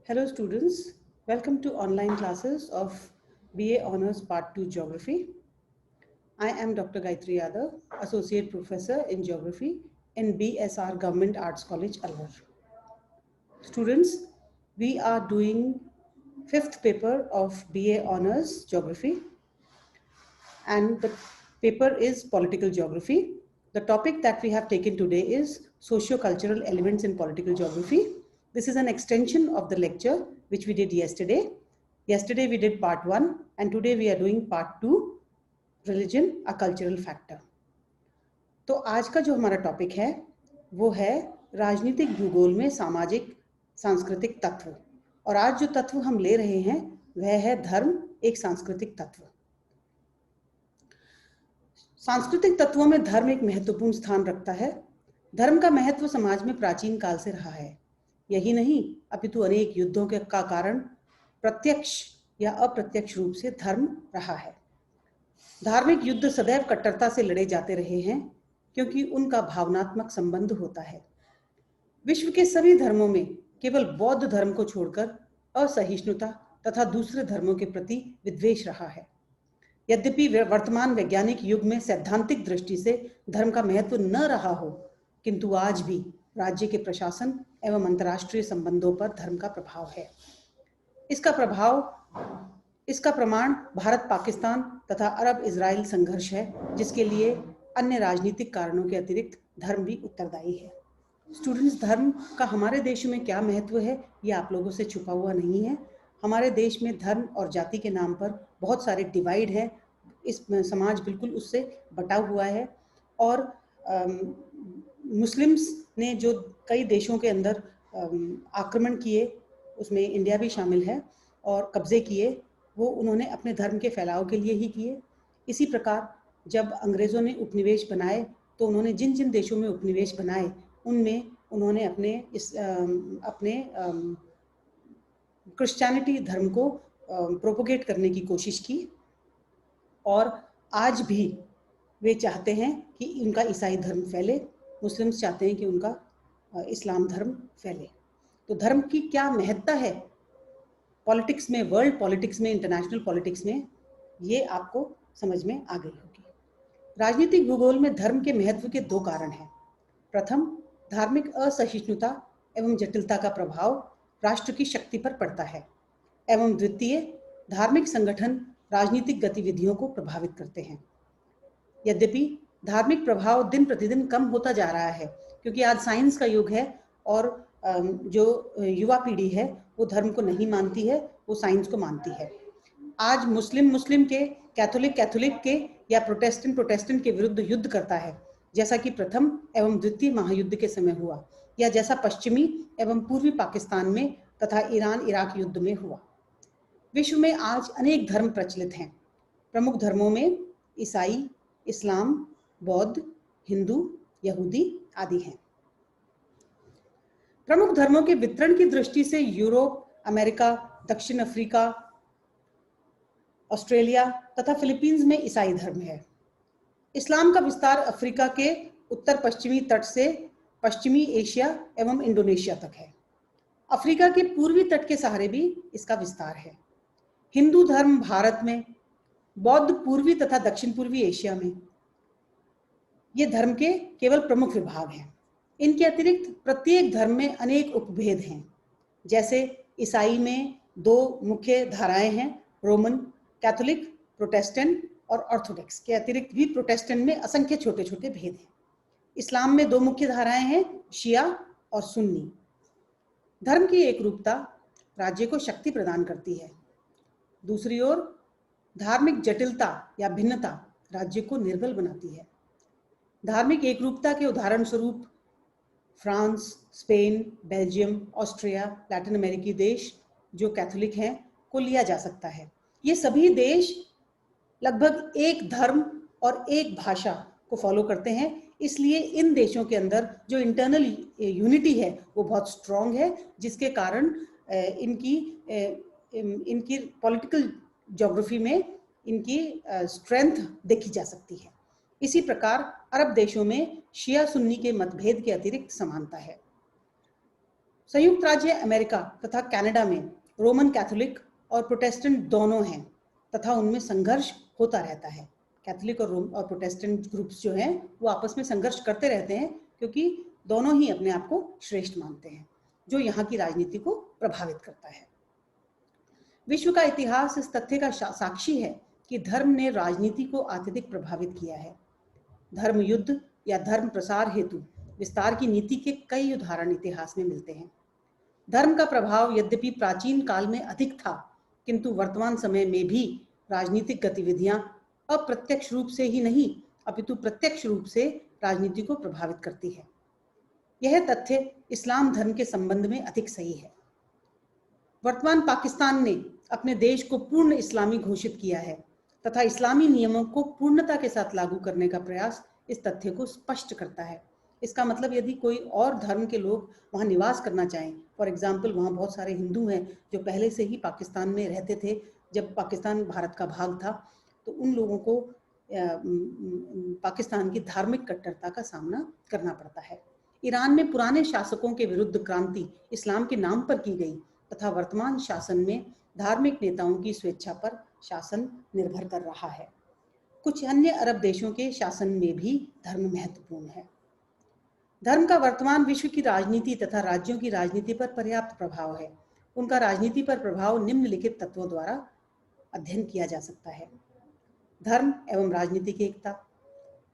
Hello students, welcome to online classes of BA Honours Part 2 Geography. I am Dr. Gayatri Yadav, Associate Professor in Geography in BSR Government Arts College, Alwar. Students, we are doing 5th paper of BA Honours Geography and the paper is Political Geography. The topic that we have taken today is Socio-Cultural Elements in Political Geography. This is an extension of the lecture which we did yesterday. Yesterday we did part 1 and today we are doing part 2, Religion, a Cultural Factor. तो आज का जो हमारा topic है वो है राजनीतिक भूगोल में सामाजिक सांस्कृतिक तत्व। और आज जो तत्व हम ले रहे हैं वह है धर्म, एक सांस्कृतिक तत्व। सांस्कृतिक तत्वों में धर्म एक महत्वपूर्ण स्थान रखता है। धर्म का महत्व समाज में प्राचीन काल से रहा है। यही नहीं अपितु अनेक युद्धों का कारण प्रत्यक्ष या अप्रत्यक्ष रूप से धर्म रहा है। धार्मिक युद्ध सदैव कट्टरता से लड़े जाते रहे हैं क्योंकि उनका भावनात्मक संबंध होता है। विश्व के सभी धर्मों में केवल बौद्ध धर्म को छोड़कर असहिष्णुता तथा दूसरे धर्मों के प्रति विद्वेष रहा है। यद्यपि वर्तमान वैज्ञानिक युग में सैद्धांतिक दृष्टि से धर्म का महत्व न रहा हो, किंतु आज भी राज्य के प्रशासन एवं अंतर्राष्ट्रीय संबंधों पर धर्म का प्रभाव है। इसका प्रमाण भारत पाकिस्तान तथा अरब इजराइल संघर्ष है, जिसके लिए अन्य राजनीतिक कारणों के अतिरिक्त धर्म भी उत्तरदायी है। स्टूडेंट्स, धर्म का हमारे देश में क्या महत्व है ये आप लोगों से छुपा हुआ नहीं है। हमारे देश में धर्म और जाति के नाम पर बहुत सारे डिवाइड है। इस समाज बिल्कुल उससे बटा हुआ है और मुस्लिम्स ने जो कई देशों के अंदर आक्रमण किए, उसमें इंडिया भी शामिल है, और कब्जे किए, वो उन्होंने अपने धर्म के फैलाव के लिए ही किए। इसी प्रकार जब अंग्रेज़ों ने उपनिवेश बनाए तो उन्होंने जिन जिन देशों में उपनिवेश बनाए उनमें उन्होंने अपने क्रिश्चियनिटी धर्म को प्रोपोगेट करने की कोशिश की और आज भी वे चाहते हैं कि उनका ईसाई धर्म फैले, मुस्लिम्स चाहते हैं कि उनका इस्लाम धर्म फैले। तो धर्म की क्या महत्ता है पॉलिटिक्स में, वर्ल्ड पॉलिटिक्स में, इंटरनेशनल पॉलिटिक्स में, ये आपको समझ में आ गई होगी। राजनीतिक भूगोल में धर्म के महत्व के दो कारण हैं। प्रथम, धार्मिक असहिष्णुता एवं जटिलता का प्रभाव राष्ट्र की शक्ति पर पड़ता है, एवं द्वितीय, धार्मिक संगठन राजनीतिक गतिविधियों को प्रभावित करते हैं। यद्यपि धार्मिक प्रभाव दिन प्रतिदिन कम होता जा रहा है, क्योंकि आज साइंस का युग है और जो युवा पीढ़ी है वो धर्म को नहीं मानती है, वो साइंस को मानती है। आज मुस्लिम के, कैथोलिक के या प्रोटेस्टेंट के विरुद्ध युद्ध करता है, जैसा कि प्रथम एवं द्वितीय महायुद्ध के समय हुआ, या जैसा पश्चिमी एवं पूर्वी पाकिस्तान में तथा ईरान इराक युद्ध में हुआ। विश्व में आज अनेक धर्म प्रचलित हैं। प्रमुख धर्मों में ईसाई, इस्लाम, बौद्ध, हिंदू, यहूदी आदि हैं। प्रमुख धर्मों के वितरण की दृष्टि से यूरोप, अमेरिका, दक्षिण अफ्रीका, ऑस्ट्रेलिया तथा फिलीपींस में ईसाई धर्म है। इस्लाम का विस्तार अफ्रीका के उत्तर पश्चिमी तट से पश्चिमी एशिया एवं इंडोनेशिया तक है। अफ्रीका के पूर्वी तट के सहारे भी इसका विस्तार है। हिंदू धर्म भारत में, बौद्ध पूर्वी तथा दक्षिण पूर्वी एशिया में। ये धर्म के केवल प्रमुख विभाग हैं। इनके अतिरिक्त प्रत्येक धर्म में अनेक उपभेद हैं। जैसे ईसाई में दो मुख्य धाराएं हैं, रोमन कैथोलिक, प्रोटेस्टेंट और ऑर्थोडॉक्स के अतिरिक्त भी प्रोटेस्टेंट में असंख्य छोटे छोटे भेद हैं। इस्लाम में दो मुख्य धाराएं हैं, शिया और सुन्नी। धर्म की एकरूपता राज्य को शक्ति प्रदान करती है। दूसरी ओर धार्मिक जटिलता या भिन्नता राज्य को निर्बल बनाती है। धार्मिक एकरूपता के उदाहरण स्वरूप France, Spain, Belgium, Austria, Latin अमेरिकी देश जो कैथोलिक हैं को लिया जा सकता है। ये सभी देश लगभग एक धर्म और एक भाषा को फॉलो करते हैं, इसलिए इन देशों के अंदर जो इंटरनल यूनिटी है वो बहुत स्ट्रॉन्ग है, जिसके कारण इनकी पॉलिटिकल ज्योग्राफी में इनकी स्ट्रेंथ देखी जा सकती है। इसी प्रकार अरब देशों में शिया सुन्नी के मतभेद के अतिरिक्त समानता है। संयुक्त राज्य अमेरिका तथा कनाडा में रोमन कैथोलिक और प्रोटेस्टेंट दोनों हैं तथा उनमें संघर्ष होता रहता है। कैथोलिक और प्रोटेस्टेंट ग्रुप्स जो हैं वो आपस में संघर्ष करते रहते हैं क्योंकि दोनों ही अपने आप को श्रेष्ठ मानते हैं, जो यहाँ की राजनीति को प्रभावित करता है। विश्व का इतिहास इस तथ्य का साक्षी है कि धर्म ने राजनीति को अत्यधिक प्रभावित किया है। धर्म युद्ध या धर्म प्रसार हेतु विस्तार की नीति के कई उदाहरण इतिहास में मिलते हैं। धर्म का प्रभाव यद्यपि प्राचीन काल में अधिक था, किंतु वर्तमान समय में भी राजनीतिक गतिविधियां अप्रत्यक्ष रूप से ही नहीं अपितु प्रत्यक्ष रूप से राजनीति को प्रभावित करती है। यह तथ्य इस्लाम धर्म के संबंध में अधिक सही है। वर्तमान पाकिस्तान ने अपने देश को पूर्ण इस्लामी घोषित किया है तथा इस्लामी नियमों को पूर्णता के साथ लागू करने का प्रयास इस तथ्य को स्पष्ट करता है। इसका मतलब यदि कोई और धर्म के लोग वहाँ निवास करना चाहें, फॉर एग्जाम्पल वहाँ बहुत सारे हिंदू हैं जो पहले से ही पाकिस्तान में रहते थे, जब पाकिस्तान भारत का भाग था, तो उन लोगों को पाकिस्तान की धार्मिक कट्टरता का सामना करना पड़ता है। ईरान में पुराने शासकों के विरुद्ध क्रांति इस्लाम के नाम पर की गई तथा वर्तमान शासन में धार्मिक नेताओं की स्वेच्छा पर शासन निर्भर कर रहा है। कुछ अन्य अरब देशों के शासन में भी धर्म महत्वपूर्ण है। धर्म का वर्तमान विश्व की राजनीति तथा राज्यों की राजनीति पर पर्याप्त प्रभाव है। उनका राजनीति पर प्रभाव निम्नलिखित तत्वों द्वारा अध्ययन किया जा सकता है। धर्म एवं राजनीतिक एकता,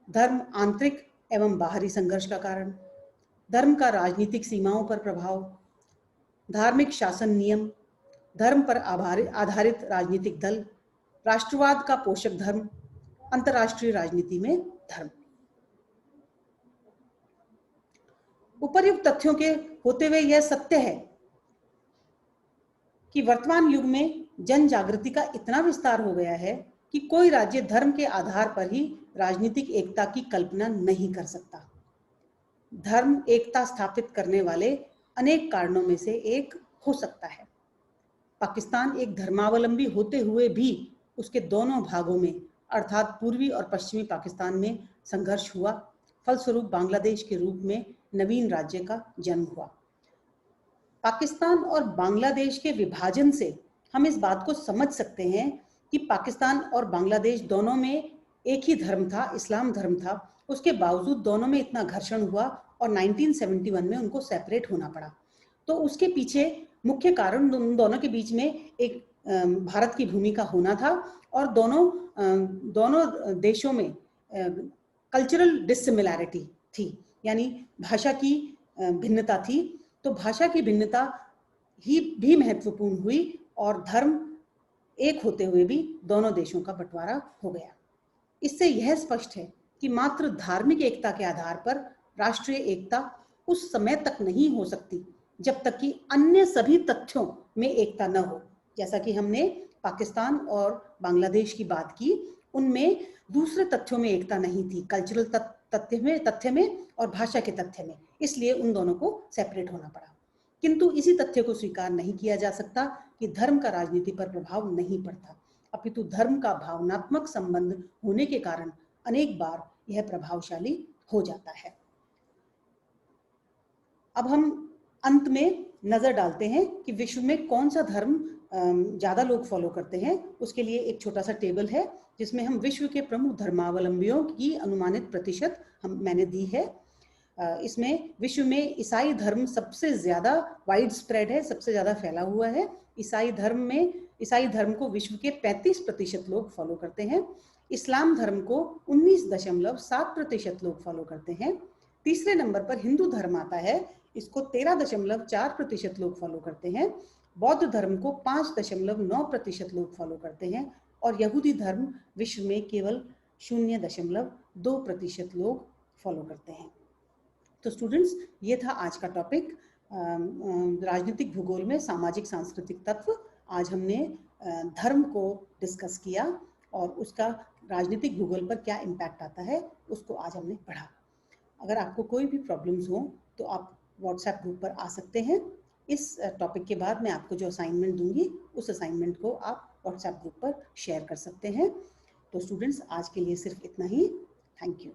धर्म आंतरिक एवं बाहरी संघर्ष का कारण, धर्म का राजनीतिक सीमाओं पर प्रभाव, धार्मिक शासन नियम, धर्म पर आधारित राजनीतिक दल, राष्ट्रवाद का पोषक धर्म, अंतर्राष्ट्रीय राजनीति में धर्म। उपर्युक्त तथ्यों के होते हुए यह सत्य है कि वर्तमान युग में जन जागृति का इतना विस्तार हो गया है कि कोई राज्य धर्म के आधार पर ही राजनीतिक एकता की कल्पना नहीं कर सकता। धर्म एकता स्थापित करने वाले अनेक कारणों में से एक हो सकता है। पाकिस्तान एक धर्मावलंबी होते हुए भी उसके दोनों भागों में अर्थात पूर्वी और पश्चिमी पाकिस्तान में संघर्ष हुआ, फलस्वरूप बांग्लादेश के रूप में नवीन राज्य का जन्म हुआ। पाकिस्तान और बांग्लादेश के विभाजन से हम इस बात को समझ सकते हैं कि पाकिस्तान और बांग्लादेश दोनों में एक ही धर्म था, इस्लाम धर्म था, उसके बावजूद दोनों में इतना घर्षण हुआ और 1971 में उनको सेपरेट होना पड़ा। तो उसके पीछे मुख्य कारण उन दोनों के बीच में एक भारत की भूमिका होना था और दोनों देशों में कल्चरल डिसिमिलैरिटी थी, यानी भाषा की भिन्नता थी। तो भाषा की भिन्नता ही भी महत्वपूर्ण हुई और धर्म एक होते हुए भी दोनों देशों का बंटवारा हो गया। इससे यह स्पष्ट है कि मात्र धार्मिक एकता के आधार पर राष्ट्रीय एकता उस समय तक नहीं हो सकती जब तक कि अन्य सभी तथ्यों में एकता न हो। जैसा कि हमने पाकिस्तान और बांग्लादेश की बात की, उनमें दूसरे तथ्यों में एकता नहीं थी, कल्चरल तथ्य में और भाषा के तथ्य में, इसलिए उन दोनों को सेपरेट होना पड़ा। किंतु इसी तथ्य को स्वीकार नहीं किया जा सकता कि धर्म का राजनीति पर प्रभाव नहीं पड़ता, अपितु धर्म का भावनात्मक संबंध होने के कारण अनेक बार यह प्रभावशाली हो जाता है। अब हम अंत में नजर डालते हैं कि विश्व में कौन सा धर्म ज्यादा लोग फॉलो करते हैं। उसके लिए एक छोटा सा टेबल है जिसमें हम विश्व के प्रमुख धर्मावलंबियों की अनुमानित प्रतिशत मैंने दी है। इसमें विश्व में ईसाई धर्म सबसे ज्यादा वाइड स्प्रेड है, सबसे ज्यादा फैला हुआ है। ईसाई धर्म को विश्व के 35% लोग फॉलो करते हैं। इस्लाम धर्म को 19.7% लोग फॉलो करते हैं। तीसरे नंबर पर हिंदू धर्म आता है, इसको 13.4% लोग फॉलो करते हैं। बौद्ध धर्म को 5.9% लोग फॉलो करते हैं और यहूदी धर्म विश्व में केवल 0.2% लोग फॉलो करते हैं। तो स्टूडेंट्स, ये था आज का टॉपिक, राजनीतिक भूगोल में सामाजिक सांस्कृतिक तत्व। आज हमने धर्म को डिस्कस किया और उसका राजनीतिक भूगोल पर क्या इम्पैक्ट आता है उसको आज हमने पढ़ा। अगर आपको कोई भी प्रॉब्लम्स हो तो आप व्हाट्सएप ग्रुप पर आ सकते हैं। इस टॉपिक के बाद मैं आपको जो असाइनमेंट दूंगी उस असाइनमेंट को आप व्हाट्सएप ग्रुप पर शेयर कर सकते हैं। तो स्टूडेंट्स, आज के लिए सिर्फ इतना ही। Thank you.